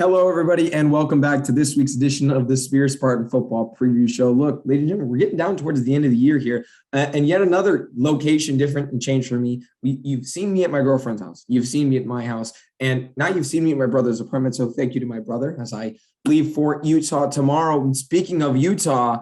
Hello, everybody, and welcome back to this week's edition of the Spartan Football Preview Show. Look, ladies and gentlemen, we're getting down towards the end of the year here, and yet another location different and change for me. You've seen me at my girlfriend's house. You've seen me at my house, and now you've seen me at my brother's apartment, so thank you to my brother as I leave for Utah tomorrow. And speaking of Utah,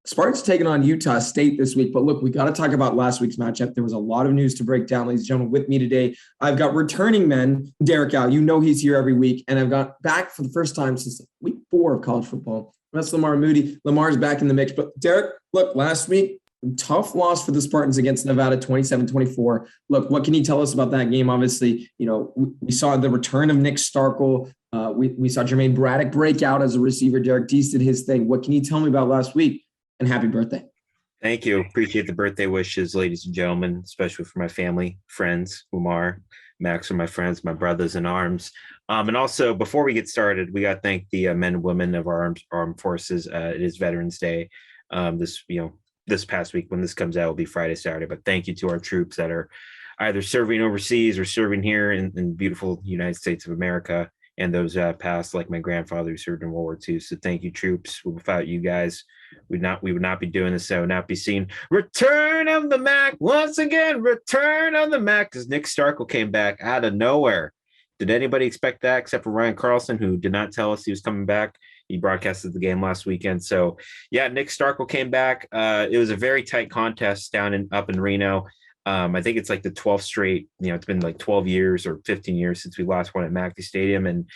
Spartans taking on Utah State this week. But look, we got to talk about last week's matchup. There was a lot of news to break down, ladies and gentlemen. With me today, I've got returning men, Derrick out. You know he's here every week. And I've got back for the first time since week 4 of college football. That's Lamar Moody. Lamar's back in the mix. But Derrick, look, last week, tough loss for the Spartans against Nevada, 27-24. Look, what can you tell us about that game? Obviously, you know, we saw the return of Nick Starkel. We saw Jermaine Braddock break out as a receiver. Derrick Deese did his thing. What can you tell me about last week? And happy birthday. Thank you. Appreciate the birthday wishes, ladies and gentlemen, especially for my family, friends, Lamar, Max are my friends, my brothers in arms. And also, before we get started, we got to thank the men and women of our armed forces. It is Veterans Day. This past week, when this comes out, will be Friday, Saturday. But thank you to our troops that are either serving overseas or serving here in beautiful United States of America, and those passed, like my grandfather who served in World War II. So thank you, troops. Without you guys, we would not be doing this. I would not be seeing Return of the Mac once again. Return of the Mac, because Nick Starkel came back out of nowhere. Did anybody expect that except for Ryan Carlson, who did not tell us he was coming back? He broadcasted the game last weekend. So yeah, Nick Starkel came back. It was a very tight contest up in Reno. I think it's like the 12th straight, it's been like 12 years or 15 years since we last won at Mackey Stadium. And,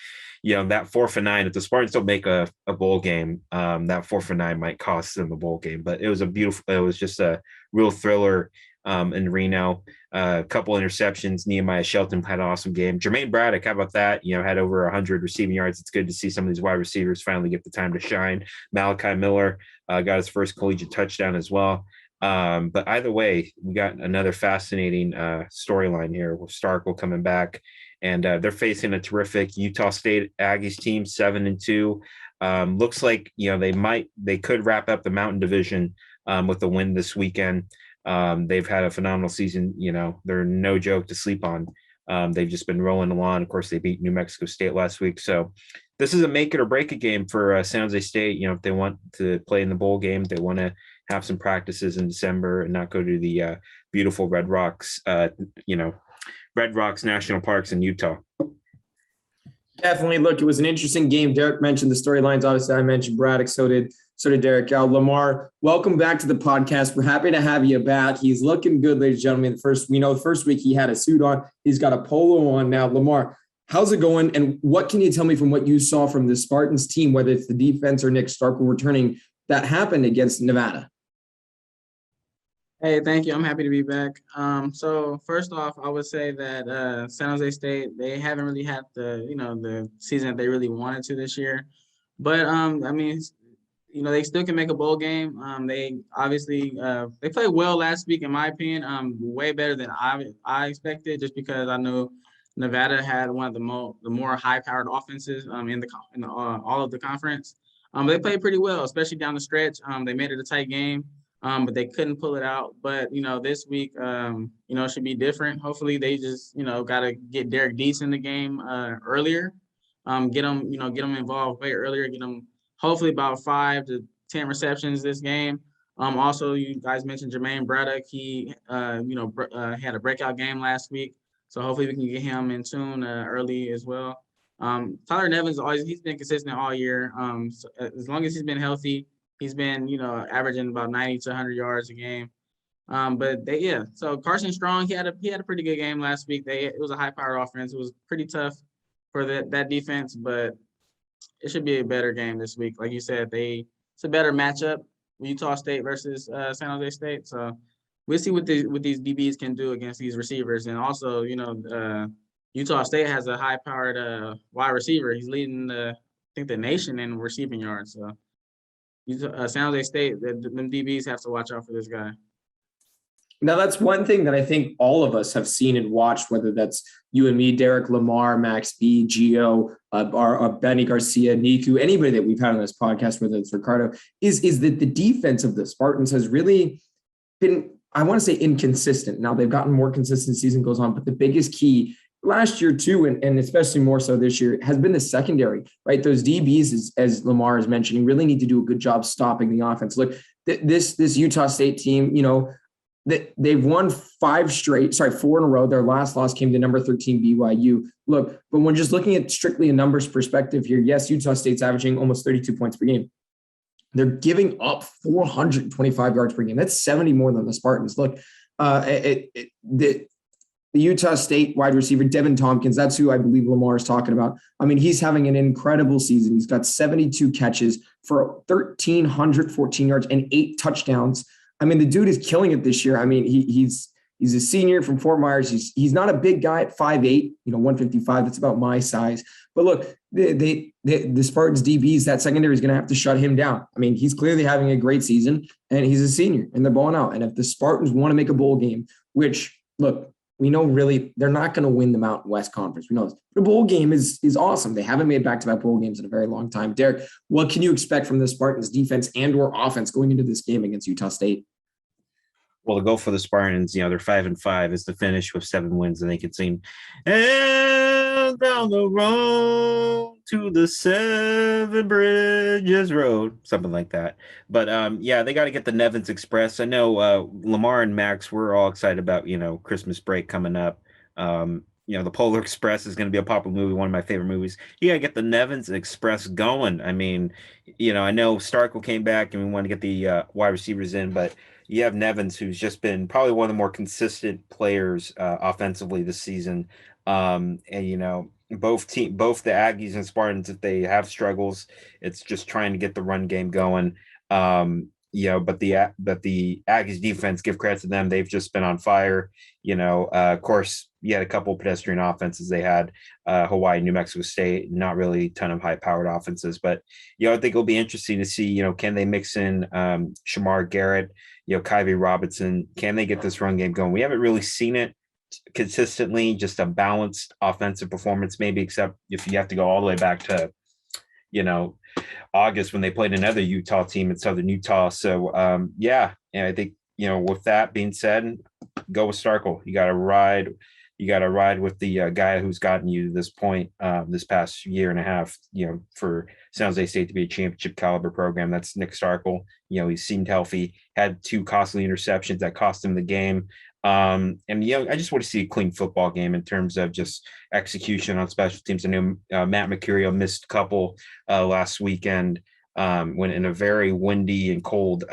that 4-9, if the Spartans don't make a bowl game, that 4-9 might cost them a bowl game. But it was just a real thriller in Reno. A couple interceptions. Nehemiah Shelton had an awesome game. Jermaine Braddock, how about that? Had over 100 receiving yards. It's good to see some of these wide receivers finally get the time to shine. Malachi Miller got his first collegiate touchdown as well. But either way, we got another fascinating storyline here with Starkel coming back, and they're facing a terrific Utah State Aggies team, 7-2. Looks like they could wrap up the Mountain Division with a win this weekend. They've had a phenomenal season. They're no joke to sleep on. They've just been rolling along. Of course, they beat New Mexico State last week, so this is a make it or break it game for San Jose State. If they want to play in the bowl game, they want to have some practices in December and not go to the beautiful Red Rocks National Parks in Utah. Definitely. Look, it was an interesting game. Derrick mentioned the storylines. Obviously, I mentioned Braddock. So did Derrick. Lamar, welcome back to the podcast. We're happy to have you back. He's looking good, ladies and gentlemen. The first week he had a suit on. He's got a polo on now. Lamar, how's it going? And what can you tell me from what you saw from the Spartans team, whether it's the defense or Nick Starkel returning, that happened against Nevada? Hey, thank you. I'm happy to be back. So first off, I would say that San Jose State, they haven't really had the season that they really wanted to this year. But they still can make a bowl game. They obviously they played well last week, in my opinion. Way better than I expected, just because I know Nevada had one of the more high-powered offenses in all of the conference. They played pretty well, especially down the stretch. They made it a tight game. But they couldn't pull it out. But, this week, it should be different. Hopefully they just, got to get Derrick Deese in the game earlier, get them involved way earlier, get them hopefully about 5 to 10 receptions this game. Also, you guys mentioned Jermaine Braddock. He, had a breakout game last week. So hopefully we can get him in tune early as well. Tyler Nevins, he's been consistent all year. So as long as he's been healthy, he's been, averaging about 90 to 100 yards a game. So Carson Strong, he had a pretty good game last week. It was a high-powered offense. It was pretty tough for that defense, but it should be a better game this week. Like you said, it's a better matchup, Utah State versus San Jose State. So we'll see what these DBs can do against these receivers. And also, Utah State has a high-powered wide receiver. He's leading the nation in receiving yards. So San Jose State, them DBs have to watch out for this guy. Now, that's one thing that I think all of us have seen and watched, whether that's you and me, Derrick, Lamar, Max B, Gio, Benny Garcia, Niku, anybody that we've had on this podcast, whether it's Ricardo, is that the defense of the Spartans has really been, I want to say, inconsistent. Now, they've gotten more consistent as the season goes on, but the biggest key last year too, and especially more so this year, has been the secondary, right? Those DBs, as Lamar is mentioning, really need to do a good job stopping the offense. Look, this Utah State team, they've won four in a row. Their last loss came to number 13 BYU. Look, but when just looking at strictly a numbers perspective here, yes, Utah State's averaging almost 32 points per game. They're giving up 425 yards per game. That's 70 more than the Spartans. Look, the Utah State wide receiver, Devin Tompkins, that's who I believe Lamar is talking about. I mean, he's having an incredible season. He's got 72 catches for 1,314 yards and 8 touchdowns. I mean, the dude is killing it this year. I mean, he's a senior from Fort Myers. He's not a big guy at 5'8", 155. That's about my size. But look, the Spartans DBs, that secondary is going to have to shut him down. I mean, he's clearly having a great season, and he's a senior, and they're balling out. And if the Spartans want to make a bowl game, which, look, we know really they're not going to win the Mountain West Conference. We know this. The bowl game is awesome. They haven't made back-to-back bowl games in a very long time. Derrick, what can you expect from the Spartans defense and or offense going into this game against Utah State? Well, the goal for the Spartans, they're 5-5, is to finish with 7 wins, and they can sing "And down the road to the 7 Bridges Road," something like that. But they got to get the Nevins Express. I know Lamar and Max, we're all excited about Christmas break coming up. The Polar Express is going to be a popular movie, one of my favorite movies. You got to get the Nevins Express going. I mean, I know Starkle came back and we want to get the wide receivers in, but you have Nevins, who's just been probably one of the more consistent players offensively this season. Both the Aggies and Spartans, if they have struggles, it's just trying to get the run game going. But the Aggies defense, give credit to them. They've just been on fire. Of course, you had a couple of pedestrian offenses. They had Hawaii, New Mexico State, not really a ton of high-powered offenses. But, I think it'll be interesting to see, can they mix in Shamar Garrett, Kyrie Robinson? Can they get this run game going? We haven't really seen it consistently, just a balanced offensive performance, maybe, except if you have to go all the way back to, August when they played another Utah team in Southern Utah. So, and I think, with that being said, go with Starkle. You got to ride with the guy who's gotten you to this point this past year and a half, for San Jose State to be a championship caliber program. That's Nick Starkle. He seemed healthy, had 2 costly interceptions that cost him the game. I just want to see a clean football game in terms of just execution on special teams. I know Matt Mercurio missed a couple last weekend when in a very windy and cold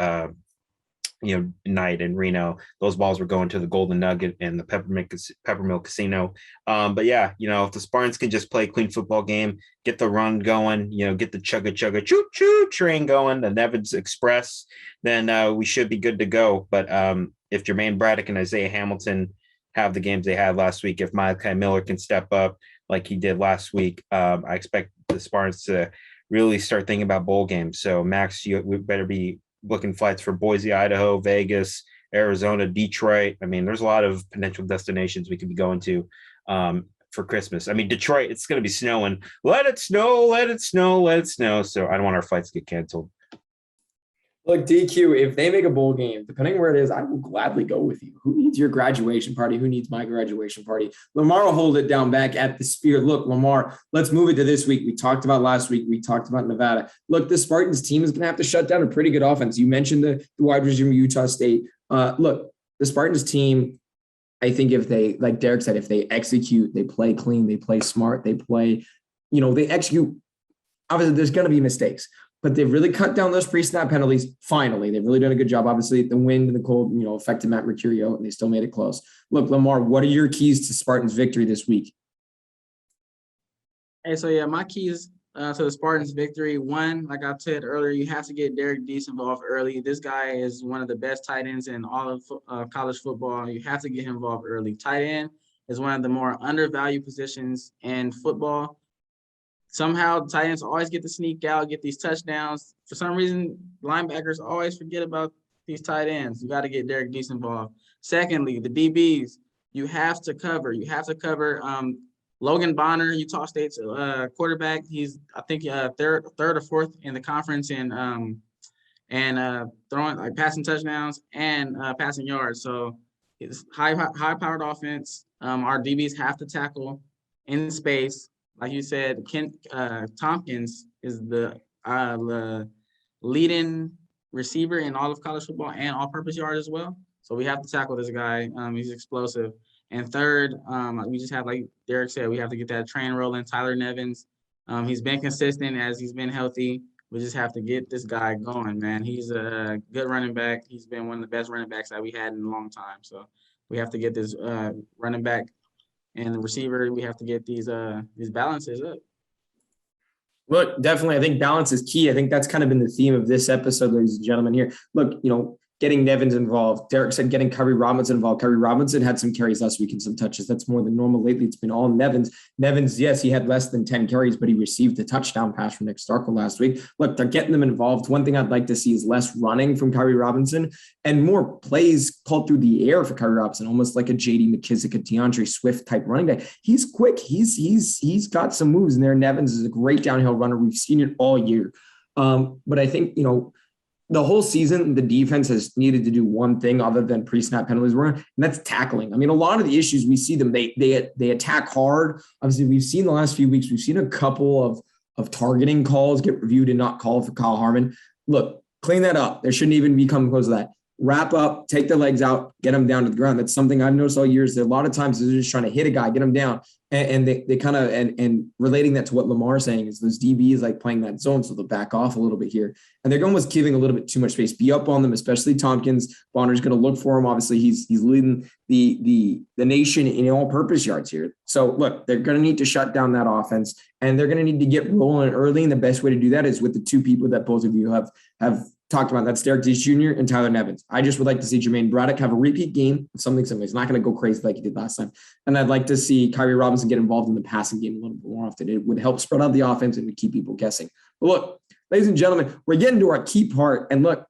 night in Reno. Those balls were going to the Golden Nugget and the Peppermill Casino. If the Spartans can just play a clean football game, get the run going, get the chugga choo-choo train going, the Nevins Express, then we should be good to go. But if Jermaine Braddock and Isaiah Hamilton have the games they had last week, if Malachi Miller can step up like he did last week, I expect the Spartans to really start thinking about bowl games. So, Max, we better be booking flights for Boise, Idaho, Vegas, Arizona, Detroit. I mean, there's a lot of potential destinations we could be going to for Christmas. I mean, Detroit, it's going to be snowing. Let it snow, let it snow, let it snow. So I don't want our flights to get canceled. Look, DQ, if they make a bowl game, depending where it is, I will gladly go with you. Who needs your graduation party? Who needs my graduation party? Lamar will hold it down back at the Spear. Look, Lamar, let's move it to this week. We talked about last week. We talked about Nevada. Look, the Spartans team is going to have to shut down a pretty good offense. You mentioned the wide receiver Utah State. Look, the Spartans team, I think if they, like Derrick said, if they execute, they play clean, they play smart, they play, they execute. Obviously, there's going to be mistakes. But they've really cut down those pre-snap penalties. Finally, they've really done a good job. Obviously, the wind and the cold, affected Matt Mercurio, and they still made it close. Look, Lamar, what are your keys to Spartans' victory this week? Hey, so my keys to the Spartans' victory. One, like I said earlier, you have to get Derrick Deese involved early. This guy is one of the best tight ends in all of college football. You have to get him involved early. Tight end is one of the more undervalued positions in football. Somehow tight ends always get to sneak out, get these touchdowns. For some reason, linebackers always forget about these tight ends. You got to get Derrick Deese involved. Secondly, the DBs, you have to cover. You have to cover Logan Bonner, Utah State's quarterback. He's, I think, third or fourth in the conference in throwing, passing touchdowns and passing yards. So it's high-powered offense. Our DBs have to tackle in space. Like you said, Tompkins is the leading receiver in all of college football and all-purpose yards as well. So we have to tackle this guy. He's explosive. And third, we just have, like Derrick said, we have to get that train rolling. Tyler Nevins, he's been consistent as he's been healthy. We just have to get this guy going, man. He's a good running back. He's been one of the best running backs that we had in a long time. So we have to get this running back and the receiver. We have to get these balances up. Look, definitely, I think balance is key. I think that's kind of been the theme of this episode, ladies and gentlemen. Here, look, getting Nevins involved. Derrick said getting Kyrie Robinson involved. Kyrie Robinson had some carries last week and some touches. That's more than normal. Lately, it's been all Nevins. Nevins, yes, he had less than 10 carries, but he received a touchdown pass from Nick Starkel last week. Look, they're getting them involved. One thing I'd like to see is less running from Kyrie Robinson and more plays called through the air for Kyrie Robinson, almost like a J.D. McKissick, a DeAndre Swift type running back. He's quick. He's got some moves in there. Nevins is a great downhill runner. We've seen it all year. But I think, the whole season, the defense has needed to do one thing other than pre-snap penalties, and that's tackling. I mean, a lot of the issues we see them, they attack hard. Obviously, we've seen the last few weeks, we've seen a couple of targeting calls get reviewed and not called for Kyle Harmon. Look, clean that up. There shouldn't even be coming close to that. Wrap up, take the legs out, get them down to the ground. That's something I've noticed all years. That a lot of times they're just trying to hit a guy, get him down. And they kind of, and relating that to what Lamar is saying is those DBs like playing that zone. So they'll back off a little bit here. And they're almost giving a little bit too much space. Be up on them, especially Tompkins. Bonner's going to look for him. Obviously, he's leading the nation in all-purpose yards here. So look, they're going to need to shut down that offense, and they're going to need to get rolling early. And the best way to do that is with the two people that both of you have talked about. That's Derrick Jr. and Tyler Nevins. I just would like to see Jermaine Braddock have a repeat game of something similar. He's not going to go crazy like he did last time. And I'd like to see Kyrie Robinson get involved in the passing game a little bit more often. It would help spread out the offense and would keep people guessing. But look, ladies and gentlemen, we're getting to our key part. And look,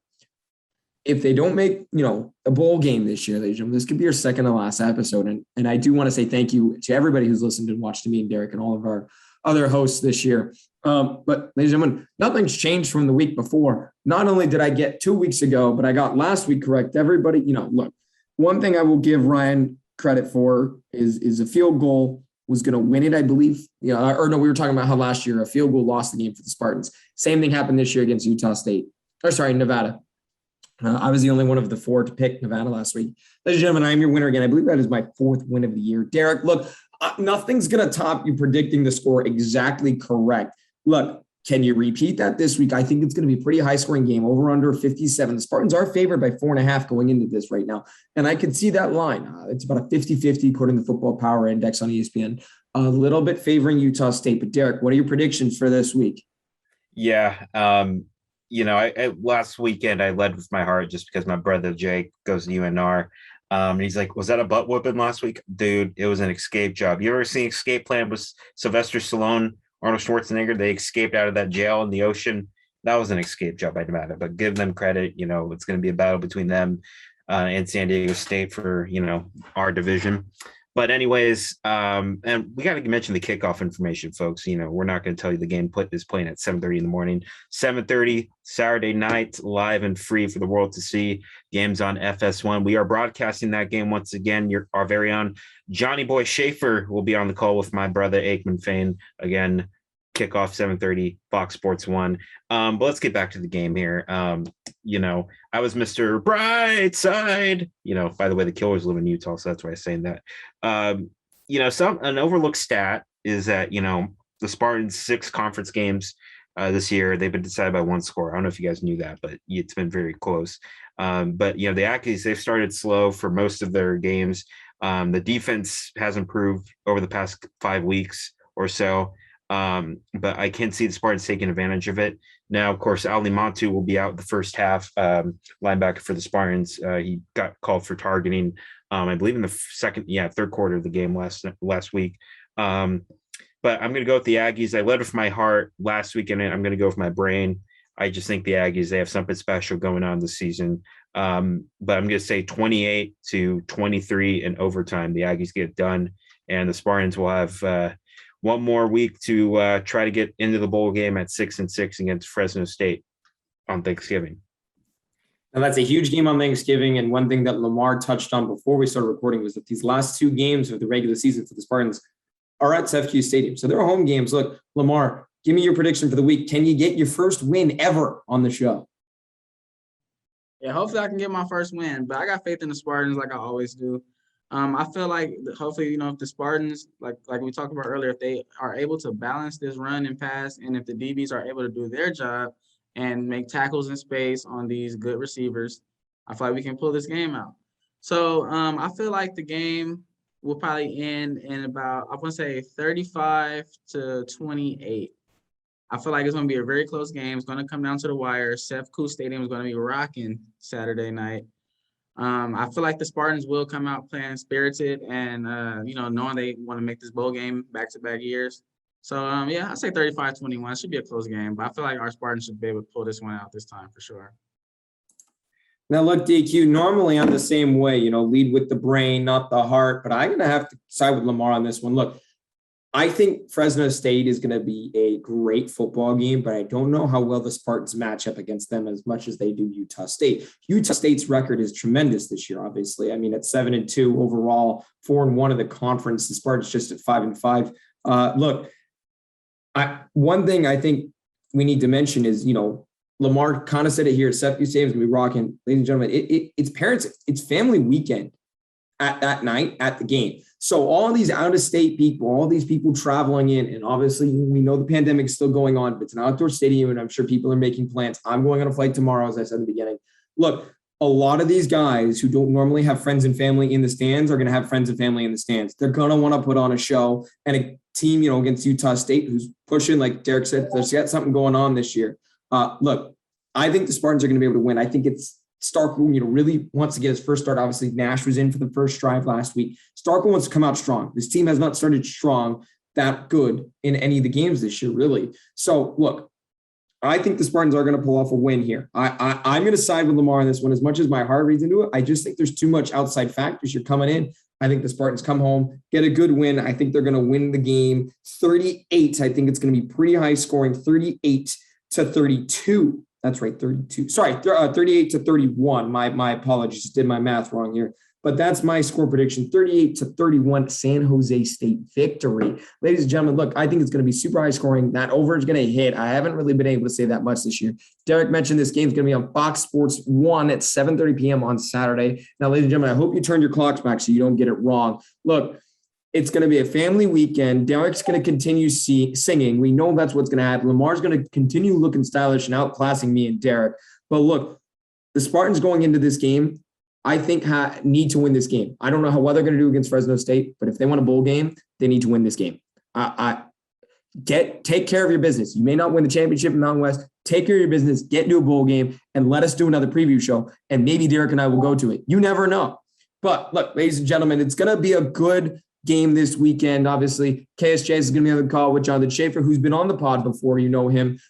if they don't make, a bowl game this year, ladies and gentlemen, this could be our second to last episode. And I do want to say thank you to everybody who's listened and watched me and Derrick and all of our other hosts this year. But ladies and gentlemen, nothing's changed from the week before. Not only did I get 2 weeks ago, but I got last week correct. Everybody, look, one thing I will give Ryan credit for is a field goal was going to win it, I believe. We were talking about how last year a field goal lost the game for the Spartans. Same thing happened this year against Nevada. I was the only one of the four to pick Nevada last week. Ladies and gentlemen, I am your winner again. I believe that is my fourth win of the year. Derrick, look, nothing's going to top you predicting the score exactly correct. Look, can you repeat that this week? I think it's going to be a pretty high-scoring game, over under 57. The Spartans are favored by 4.5 going into this right now, and I could see that line. It's about a 50-50 according to the Football Power Index on ESPN, a little bit favoring Utah State. But Derrick, what are your predictions for this week? Yeah, last weekend I led with my heart just because my brother Jake goes to UNR. And he's like, was that a butt whooping last week? Dude, it was an escape job. You ever seen Escape Plan with Sylvester Stallone, Arnold Schwarzenegger? They escaped out of that jail in the ocean. That was an escape job by Nevada, but give them credit. It's going to be a battle between them and San Diego State for, our division. But anyways, and we got to mention the kickoff information, folks. We're not going to tell you the game is playing at 7:30 in the morning. 7:30 Saturday night, live and free for the world to see. Games on FS1. We are broadcasting that game once again. Our very own Johnny Boy Schaefer will be on the call with my brother Aikman Fain. Again, kickoff 7:30, Fox Sports 1. But let's get back to the game here. I was Mr. Brightside. By the way, the Killers live in Utah, so that's why I'm saying that. An overlooked stat is that, the Spartans' 6 conference games this year, they've been decided by one score. I don't know if you guys knew that, but it's been very close. But the Aggies, they've started slow for most of their games. The defense has improved over the past 5 weeks or so. But I can see the Spartans taking advantage of it. Now, of course, Ali Montu will be out the first half, linebacker for the Spartans. He got called for targeting, I believe in the third quarter of the game last week. But I'm going to go with the Aggies. I led with my heart last week, and I'm going to go with my brain. I just think the Aggies, they have something special going on this season. But I'm going to say 28-23 in overtime. The Aggies get it done, and the Spartans will have one more week to try to get into the bowl game at 6-6 against Fresno State on Thanksgiving. And that's a huge game on Thanksgiving. And one thing that Lamar touched on before we started recording was that these last 2 games of the regular season for the Spartans are at FQ Stadium. So they're home games. Look, Lamar, give me your prediction for the week. Can you get your first win ever on the show? Yeah, hopefully I can get my first win, but I got faith in the Spartans like I always do. I feel like hopefully, if the Spartans, like we talked about earlier, if they are able to balance this run and pass, and if the DBs are able to do their job and make tackles in space on these good receivers, I feel like we can pull this game out. So I feel like the game will probably end in about, I want to say 35-28. I feel like it's going to be a very close game. It's going to come down to the wire. Sefcool Stadium is going to be rocking Saturday night. I feel like the Spartans will come out playing spirited and, knowing they want to make this bowl game back-to-back years. So, I say 35-21. It should be a close game, but I feel like our Spartans should be able to pull this one out this time for sure. Now, look, DQ, normally I'm the same way, lead with the brain, not the heart, but I'm going to have to side with Lamar on this one. Look, I think Fresno State is going to be a great football game, but I don't know how well the Spartans match up against them as much as they do Utah State. Utah State's record is tremendous this year, obviously. I mean, at 7-2 overall, 4-1 of the conference. The Spartans just at 5-5. Look, one thing I think we need to mention is, Lamar kind of said it here. Sefcool Stadium is going to be rocking. Ladies and gentlemen, it's parents, it's family weekend at that night at the game. So all these out-of-state people, all these people traveling in, and obviously we know the pandemic is still going on, but it's an outdoor stadium, and I'm sure people are making plans. I'm going on a flight tomorrow, as I said in the beginning. Look, a lot of these guys who don't normally have friends and family in the stands are going to have friends and family in the stands. They're going to want to put on a show, and a team, against Utah State who's pushing, like Derrick said, there's got something going on this year. Look, I think the Spartans are going to be able to win. I think it's Starkville, really wants to get his first start. Obviously, Nash was in for the first drive last week. Starkville wants to come out strong. This team has not started strong, that good in any of the games this year, really. So, look, I think the Spartans are going to pull off a win here. I'm going to side with Lamar on this one as much as my heart reads into it. I just think there's too much outside factors. You're coming in. I think the Spartans come home, get a good win. I think they're going to win the game 38. I think it's going to be pretty high scoring, 38-32. That's right, 32. Sorry, 38-31. My apologies, did my math wrong here. But that's my score prediction, 38-31 San Jose State victory. Ladies and gentlemen, look, I think it's going to be super high scoring. That over is going to hit. I haven't really been able to say that much this year. Derrick mentioned this game is going to be on Fox Sports 1 at 7:30 p.m. on Saturday. Now, ladies and gentlemen, I hope you turn your clocks back so you don't get it wrong. Look, it's going to be a family weekend. Derrick's going to continue singing. We know that's what's going to happen. Lamar's going to continue looking stylish and outclassing me and Derrick. But look, the Spartans going into this game, I think need to win this game. I don't know how well they're going to do against Fresno State, but if they want a bowl game, they need to win this game. Take care of your business. You may not win the championship in Mountain West. Take care of your business, get into a bowl game, and let us do another preview show. And maybe Derrick and I will go to it. You never know. But look, ladies and gentlemen, it's going to be a good game this weekend. Obviously, KSJ is going to be on the call with Jonathan Schaefer, who's been on the pod before. You know him.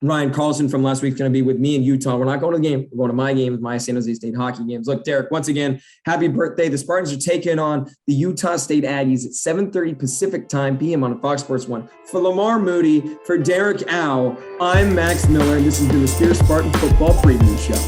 Ryan Carlson from last week is going to be with me in Utah. We're not going to the game. We're going to my game, my San Jose State hockey games. Look, Derrick, once again, happy birthday. The Spartans are taking on the Utah State Aggies at 7:30 Pacific time p.m. on Fox Sports 1. For Lamar Moody, for Derrick Au, I'm Max Miller, and this has been the Spartan Football Preview Show.